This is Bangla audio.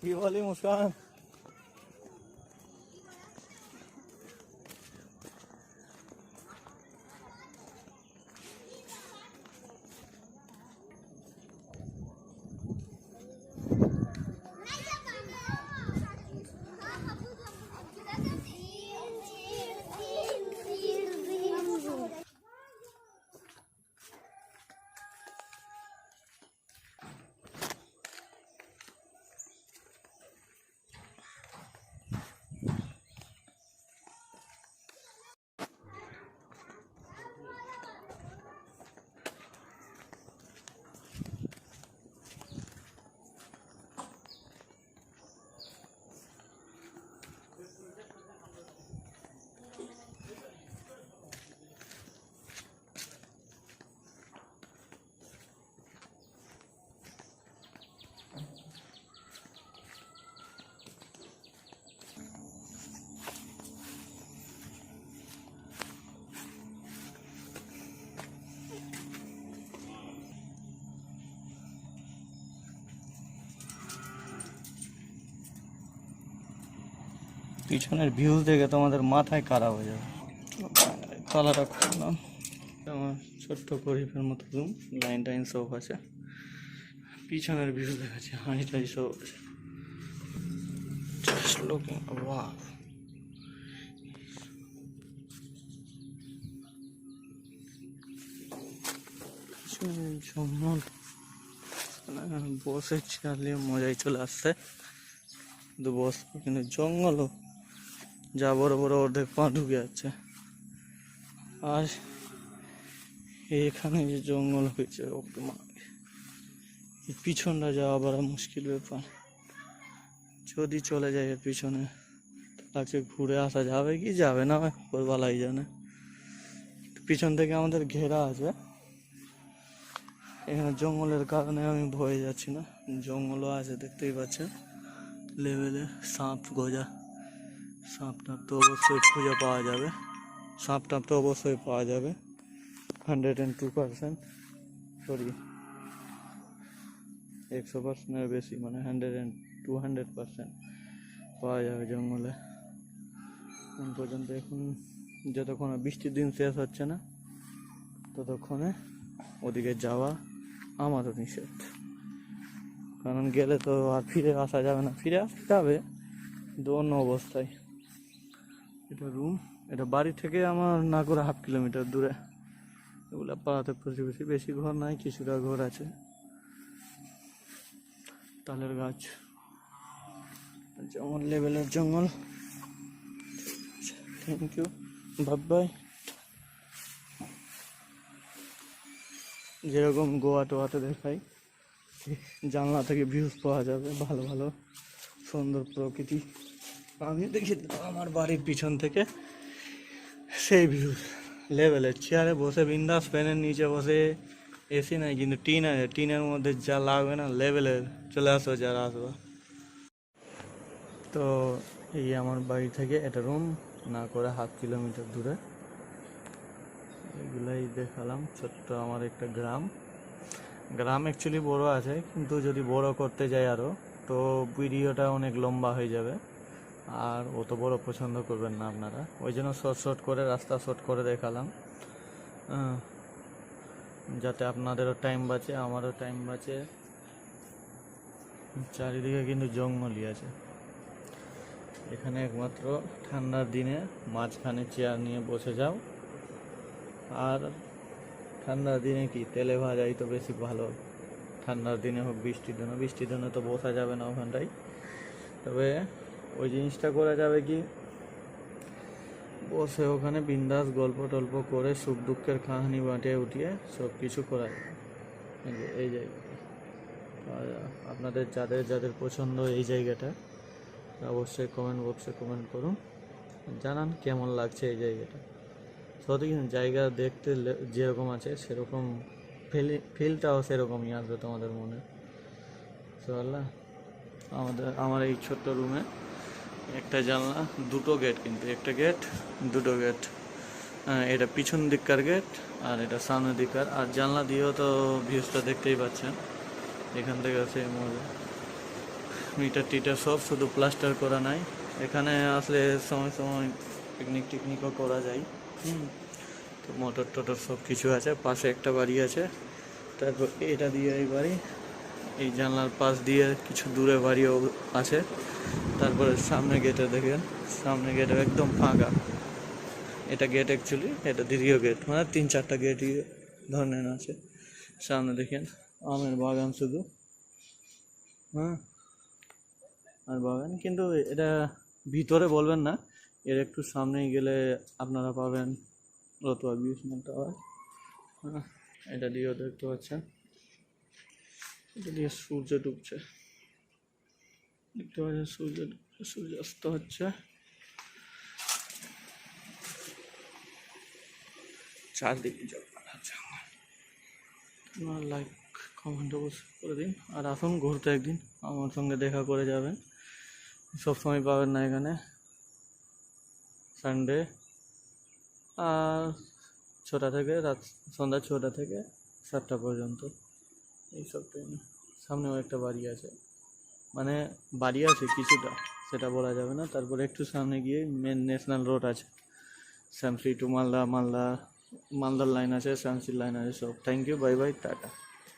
কি বলি মুস্কান? পিছনের ভিউজ দেখে তোমাদের মাথায় খারাপ হয়ে যাবে। তালাটা খুললাম। আমার ছোট্ট গরিবের মতো রুম, লাইন টাইন সব আছে। পিছনের ভিউজ দেখাচ্ছে, হাঁড়িটাই সব আছে। Just looking, wow. জঙ্গল, বসে চালিয়ে মজাই চলে আসছে। কিন্তু বস কিন্তু জঙ্গলও যা বড় বড় অর্ধেক পা ঢুকে যাচ্ছে। আর এখানে যে জঙ্গল হয়েছে পিছনটা যাওয়া বড় মুশকিল ব্যাপার। যদি চলে যায় এর পিছনে, তাকে ঘুরে আসা যাবে কি যাবে না বলাই জানে। পিছন থেকে আমাদের ঘেরা আছে। এখানে জঙ্গলের কারণে আমি ভয়ে যাচ্ছি না, জঙ্গলও আছে দেখতেই পাচ্ছেন লেভেলে। সাপ গজা, সাপ টাপ তো অবশ্যই খুঁজে পাওয়া যাবে, সাপ টাপ তো অবশ্যই পাওয়া যাবে 102%, সরি 100%-এর বেশি, মানে 200% পাওয়া যাবে জঙ্গলে। এখন পর্যন্ত এখন যতক্ষণ বৃষ্টির দিন শেষ হচ্ছে না ততক্ষণে ওদিকে যাওয়া আমারও নিষেধ, কারণ গেলে তো আর ফিরে আসা যাবে না। ফিরে আসতে যাবে কিন্তু অন্য অবস্থায়। এটা রুম, এটা বাড়ি থেকে আমার না করে 1/2 কিলোমিটার দূরে। এগুলো পাড়াতে প্রতিবেশী, বেশি ঘর নাই, কিছুটা ঘর আছে। তালের গাছ, যেমন লেভেলের জঙ্গল। Thank you, bye. যেরকম গোয়া টোয়াতে দেখাই, জানলা থেকে ভিউজ পাওয়া যাবে ভালো ভালো সুন্দর প্রকৃতি। আমি দেখি আমার বাড়ির পিছন থেকে সেই ভিউজ লেভেলের। চেয়ারে বসে বিন্দাস, ফ্যানের নিচে বসে, এসি নাই কিন্তু টিন আছে, টিনের মধ্যে যা লাগবে না লেভেলের। চলে আসো যারা আসবে। তো এই আমার বাড়ি থেকে এটা রুম, না করে 1/2 কিলোমিটার দূরে। এগুলাই দেখালাম। ছোট্ট আমার একটা গ্রাম অ্যাকচুয়ালি বড় আছে, কিন্তু যদি বড় করতে যাই আরও তো ভিডিওটা অনেক লম্বা হয়ে যাবে, আর অত বড় পছন্দ করবেন না আপনারা। ওই জন্য শর্ট করে, রাস্তা শর্ট করে দেখালাম, যাতে আপনাদেরও টাইম বাঁচে আমারও টাইম বাঁচে। চারিদিকে কিন্তু জঙ্গলই আছে। এখানে একমাত্র ঠান্ডার দিনে মাঝখানে চেয়ার নিয়ে বসে যাও, আর ঠান্ডার দিনে কি তেলে ভাজাই তো বেশি ভালো। ঠান্ডার দিনে হোক বৃষ্টির দিনে তো বসা যাবে না ওখানটাই। তবে ওই জিনিসটা করা যাবে কি, বসে ওখানে বিন্দাস গল্প টল্প করে সুখ দুঃখের কাহিনী বাঁটিয়ে উঠিয়ে সব কিছু করা যাবে। এই জায়গাটা আপনাদের যাদের পছন্দ এই জায়গাটা, অবশ্যই কমেন্ট বক্সে কমেন্ট করুন, জানান কেমন লাগছে এই জায়গাটা। সত্যি জায়গা দেখতে যেরকম আছে সেরকম ফিলটাও সেরকমই আসবে তোমাদের মনে। চল্লা আমার এই ছোট্ট রুমে একটা জানলা, দুটো গেট, কিন্তু একটা গেট দুটো গেট। এটা পিছন দিককার গেট আর এটা সামনের দিককার। আর জানলা দিয়েও তো ভিউজটা দেখতেই পাচ্ছেন, এখান থেকে সেই মজা। মিটার টিটার সব, শুধু প্লাস্টার করা নাই। এখানে আসলে সময় সময় পিকনিক টিকনিকও করা যায়। তো মোটর টোটর সব কিছু আছে। পাশে একটা বাড়ি আছে, তারপর এটা দিয়ে এই বাড়ি, এই জানলার পাশ দিয়ে কিছু দূরে বাড়িও আছে। তারপরে সামনে গেটে দেখেন, সামনে গেটে একদম ফাঁকা। এটা গেট অ্যাকচুয়ালি, এটা দ্বিতীয় গেট, মানে 3-4টা গেটই ধরনের আছে। সামনে দেখেন আমের বাগান শুধু, হ্যাঁ আর বাগান। কিন্তু এটা ভিতরে বলবেন না, এর একটু সামনেই গেলে আপনারা পাবেন রতুয়া বিউসমেন্ট টাওয়ার। হ্যাঁ, এটা দিয়েও দেখতে পাচ্ছেন, এটা দিয়ে সূর্য ডুবছে, দেখতে পাচ্ছেন সূর্য ডুবছে, সূর্যাস্ত হচ্ছে। চারদিকে জল আছে। আপনারা লাইক কমেন্ট অবশ্যই করে দিন, আর আসুন ঘুরতে একদিন, আমার সঙ্গে দেখা করে যাবেন। সবসময় পাবেন না এখানে, সানডে আর 6টা থেকে সন্ধ্যা 6টা থেকে 7টা পর্যন্ত এইসব টাইমে। সামনেও একটা বাড়ি আছে, মানে বাড়ি আছে কিছুটা, সেটা বলা যাবে না। তারপরে একটু সামনে গিয়ে মেন ন্যাশনাল রোড আছে, শামসি টু মালদা, মালদার লাইন আছে, শামসির লাইন আছে সব। Thank you, bye bye, tata.